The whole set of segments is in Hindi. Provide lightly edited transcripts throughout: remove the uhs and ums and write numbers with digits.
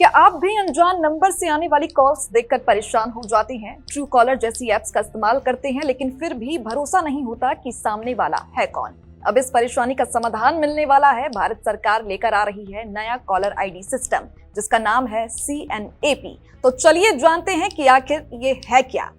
क्या आप भी अनजान नंबर से आने वाली कॉल्स देखकर परेशान हो जाते हैं? ट्रू कॉलर जैसी एप्स का इस्तेमाल करते हैं लेकिन फिर भी भरोसा नहीं होता कि सामने वाला है कौन। अब इस परेशानी का समाधान मिलने वाला है। भारत सरकार लेकर आ रही है नया कॉलर आईडी सिस्टम जिसका नाम है CNAP। तो चलिए जानते हैं कि आखिर ये है क्या।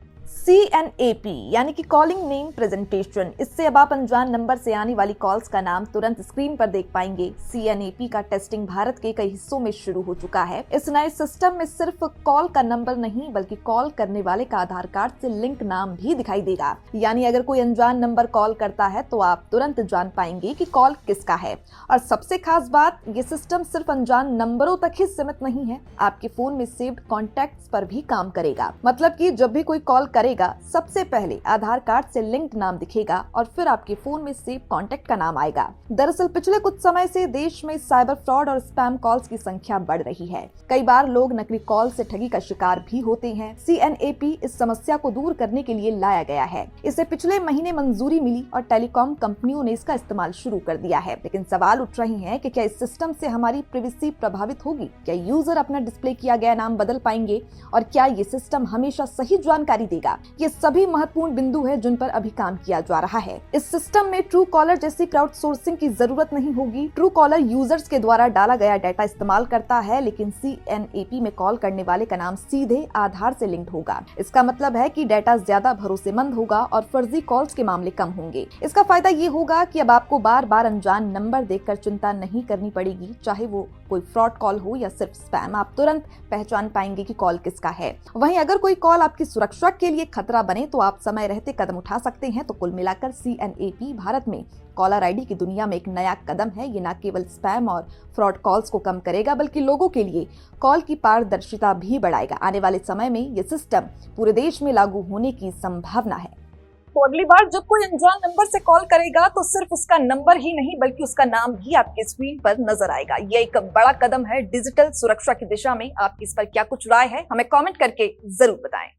CNAP यानी कि कॉलिंग नेम प्रेजेंटेशन। इससे अब आप अनजान नंबर से आने वाली कॉल्स का नाम तुरंत स्क्रीन पर देख पाएंगे। CNAP का टेस्टिंग भारत के कई हिस्सों में शुरू हो चुका है। इस नए सिस्टम में सिर्फ कॉल का नंबर नहीं बल्कि कॉल करने वाले का आधार कार्ड से लिंक नाम भी दिखाई देगा। यानी अगर कोई अनजान नंबर कॉल करता है तो आप तुरंत जान पाएंगे कि कॉल किसका है। और सबसे खास बात, ये सिस्टम सिर्फ अनजान नंबरों तक ही सीमित नहीं है, आपके फोन में सेव्ड कॉन्टैक्ट्स पर भी काम करेगा। मतलब कि जब भी कोई कॉल करेगा सबसे पहले आधार कार्ड से लिंक्ड नाम दिखेगा और फिर आपके फोन में सेव कॉन्टैक्ट का नाम आएगा। दरअसल पिछले कुछ समय से देश में साइबर फ्रॉड और स्पैम कॉल्स की संख्या बढ़ रही है। कई बार लोग नकली कॉल से ठगी का शिकार भी होते हैं। CNAP इस समस्या को दूर करने के लिए लाया गया है। इसे पिछले महीने मंजूरी मिली और टेलीकॉम कंपनियों ने इसका इस्तेमाल शुरू कर दिया है। लेकिन सवाल उठ रहे हैं कि क्या इस सिस्टम से हमारी प्राइवेसी प्रभावित होगी? क्या यूजर अपना डिस्प्ले किया गया नाम बदल पाएंगे? और क्या ये सिस्टम हमेशा सही जानकारी देगा? ये सभी महत्वपूर्ण बिंदु हैं जिन पर अभी काम किया जा रहा है। इस सिस्टम में ट्रू कॉलर जैसी क्राउड सोर्सिंग की जरूरत नहीं होगी। ट्रू कॉलर यूजर्स के द्वारा डाला गया डाटा इस्तेमाल करता है, लेकिन CNAP में कॉल करने वाले का नाम सीधे आधार से लिंक्ड होगा। इसका मतलब है कि डाटा ज्यादा भरोसेमंद होगा और फर्जी कॉल्स के मामले कम होंगे। इसका फायदा ये होगा कि अब आपको बार बार अनजान नंबर देखकर चिंता नहीं करनी पड़ेगी। चाहे वो कोई फ्रॉड कॉल हो या सिर्फ स्पैम, आप तुरंत पहचान पाएंगे कि कॉल किसका है। वहीं अगर कोई कॉल आपकी सुरक्षा के लिए खतरा बने तो आप समय रहते कदम उठा सकते हैं। तो कुल मिलाकर CNAP भारत में कॉलर आईडी की दुनिया में एक नया कदम है। ये न केवल स्पैम और फ्रॉड कॉल्स को कम करेगा बल्कि लोगों के लिए कॉल की पारदर्शिता भी बढ़ाएगा। आने वाले समय में ये सिस्टम पूरे देश में लागू होने की संभावना है। तो अगली बार जब कोई अनजान नंबर से कॉल करेगा तो सिर्फ उसका नंबर ही नहीं बल्कि उसका नाम भी आपके स्क्रीन पर नजर आएगा। ये एक बड़ा कदम है डिजिटल सुरक्षा की दिशा में। आपकी इस पर क्या कुछ राय है, हमें कमेंट करके जरूर बताएं।